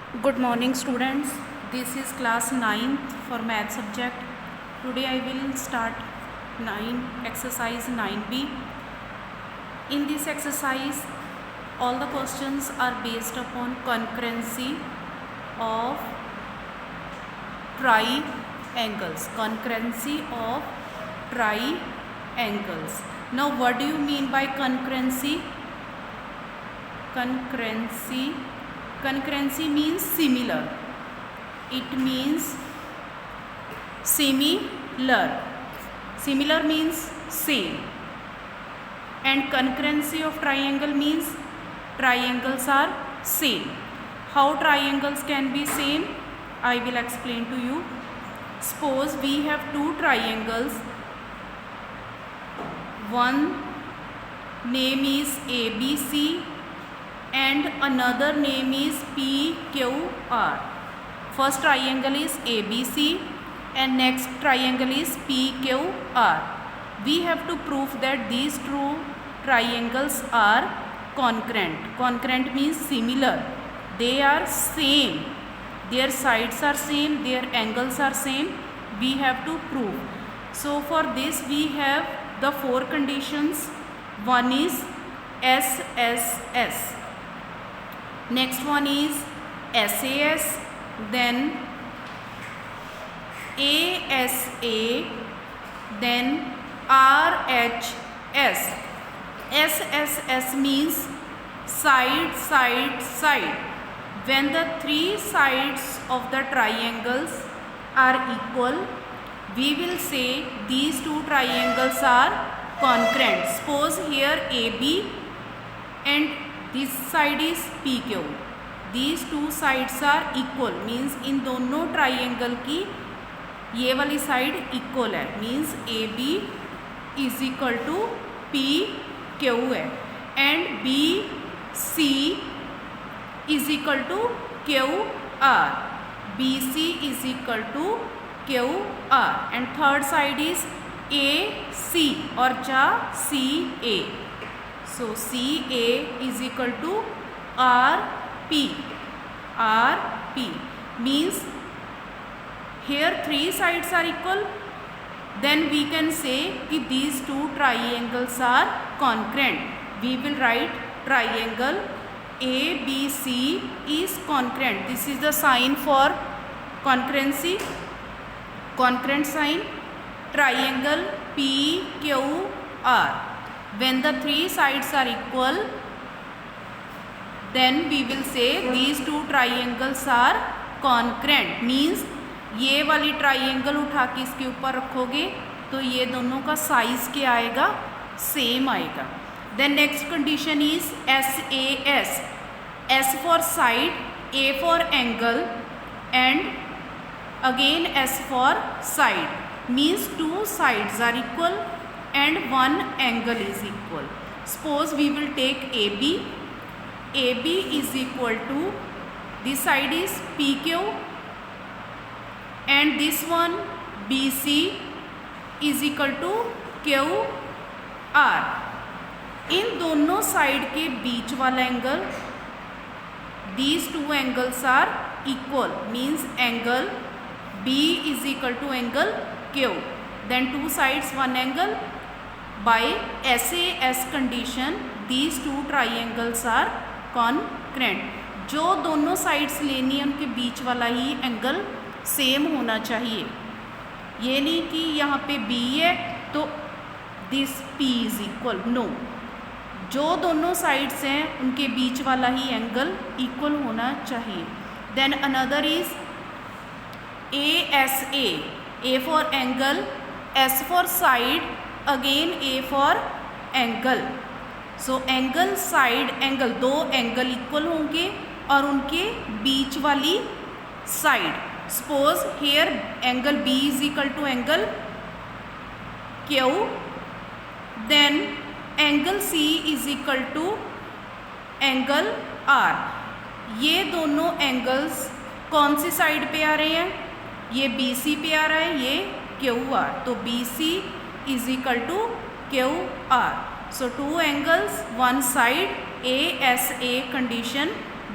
Good morning students. This is class 9th for math subject. Today I will start exercise 9b. In this exercise all the questions are based upon concurrency of triangles. Concurrency of triangles. Now what do you mean by concurrency? Concurrency means similar. It means similar. Similar means same. And concurrency of triangle means triangles are same. How triangles can be same? I will explain to you. Suppose we have two triangles. One name is ABC and another name is PQR. First triangle is ABC and next triangle is PQR. We have to prove that these two triangles are concurrent. Concurrent means similar. They are same. Their sides are same. Their angles are same. We have to prove. So for this we have the four conditions. One is SSS. Next one is SAS, then ASA, then RHS. SSS means side, side, side. When the three sides of the triangles are equal, we will say these two triangles are concurrent. Suppose here AB and this side is PQ. These two sides are equal, means इन दोनों triangle की ये वाली side equal है, means AB is equal to PQ है and BC is equal to QR. BC is equal to QR and third side is AC और जा CA. So CA is equal to RP. RP means here three sides are equal. Then we can say that these two triangles are concurrent. We will write triangle ABC is concurrent. This is the sign for concurrency. Concurrent sign. Triangle PQR. When the three sides are equal, then we will say these two triangles are concurrent. Means ये वाली triangle उठा के इसके ऊपर रखोगे तो ये दोनों का साइज क्या आएगा, सेम आएगा. Then next condition is SAS. S for side, A for angle and again S for side. Means two sides are equal and one angle is equal. Suppose we will take AB. AB is equal to, this side is PQ and this one BC is equal to QR. इन दोनों side के बीच वाला angle, these two angles are equal, means angle B is equal to angle Q. Then two sides one angle. By SAS condition these two triangles are concurrent. जो दोनों sides लेनी है उनके बीच वाला ही angle same होना चाहिए. ये नहीं कि यहाँ पे B है तो this P is equal, no. जो दोनों साइड्स हैं उनके बीच वाला ही एंगल इक्वल होना चाहिए. Then another is ASA. A for angle, S for side, again A for angle. So angle side angle, दो एंगल इक्वल होंगे और उनके बीच वाली side. Suppose here angle B is equal to angle Q. Then angle C is equal to angle R. ये दोनों angles कौन सी side पे आ रहे हैं, ये BC पे आ रहा है, ये QR. तो BC is equal to QR. So two angles, one side, ASA condition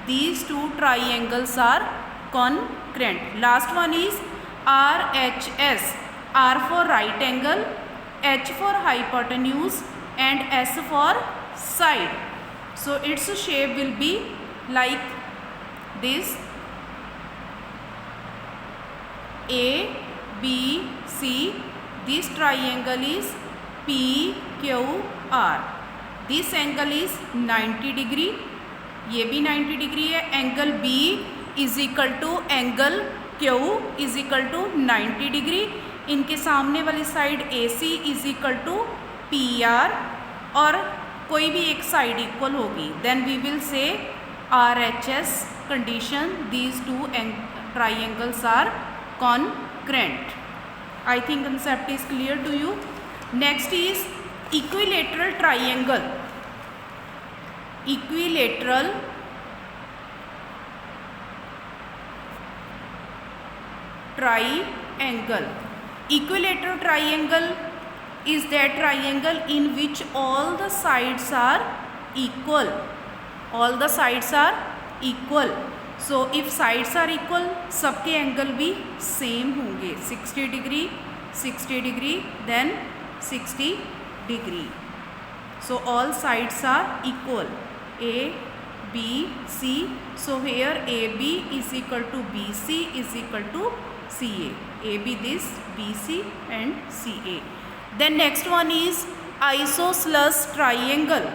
these two triangles are congruent. Last one is RHS. R for right angle, H for hypotenuse, and S for side. So its shape will be like this: A, B, C. This triangle is PQR. This angle is 90 degree. ये भी 90 degree है. Angle B is equal to angle Q is equal to 90 degree. इनके सामने वाली side AC is equal to PR और कोई भी एक साइड इक्वल होगी. Then we will say RHS condition. These two triangles are congruent. I think concept is clear to you. Next is equilateral triangle. Equilateral triangle. Equilateral triangle is that triangle in which all the sides are equal. All the sides are equal. So if sides are equal, सबके angle भी same होंगे. 60 degree, 60 degree, then 60 degree. So all sides are equal. A, B, C. So here AB is equal to BC is equal to CA. AB this, BC and CA. Then next one is isosceles triangle.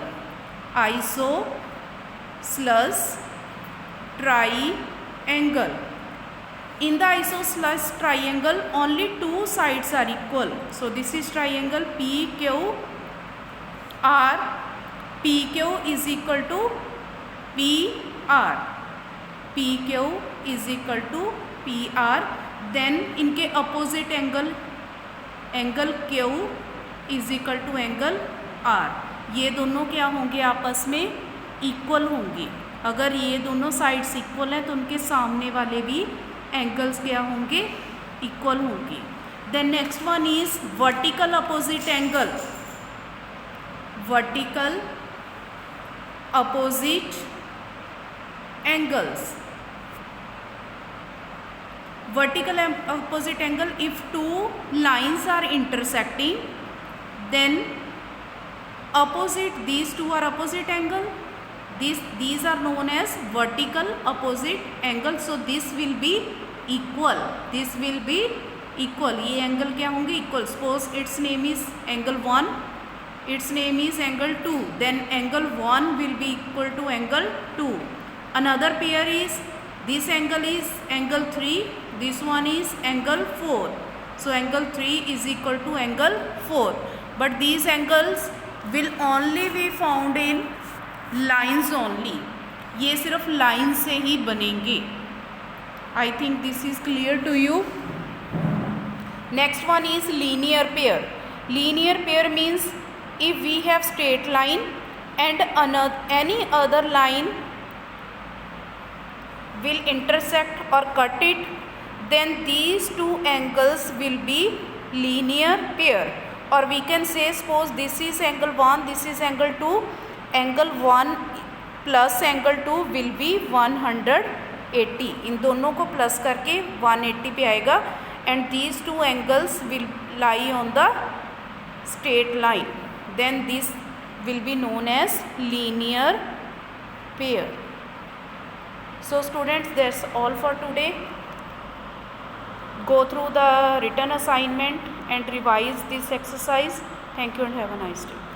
Isosceles triangle. In the isosceles triangle, only two sides are equal. So this is triangle PQR. PQ is equal to PR. PQ is equal to PR. Then इनके opposite angle, angle Q is equal to angle R. ये दोनों क्या होंगे? आपस में equal होंगे. अगर ये दोनों साइड्स इक्वल हैं तो उनके सामने वाले भी एंगल्स क्या होंगे? इक्वल होंगे. Then next one is vertical opposite angle. Vertical opposite angles. vertical opposite angle, if two lines are intersecting, then opposite, these two are opposite angle, these are known as vertical opposite angle. So this will be equal, this will be equal. ये angle क्या होंगे? equal. Suppose its name is angle 1, its name is angle 2, then angle 1 will be equal to angle 2. Another pair is, this angle is angle 3, this one is angle 4. So angle 3 is equal to angle 4. But these angles will only be found in lines only. ये सिर्फ line से ही बनेंगे. I think this is clear to you. Next one is linear pair. Linear pair means if we have straight line and any other line will intersect or cut it, then these two angles will be linear pair. Or we can say, suppose this is angle 1, this is angle 2, angle 1 plus angle 2 will be 180. इन दोनों को plus करके 180 पे आएगा. And these two angles will lie on the straight line. Then this will be known as linear pair. So students, that's all for today. Go through the written assignment and revise this exercise. Thank you and have a nice day.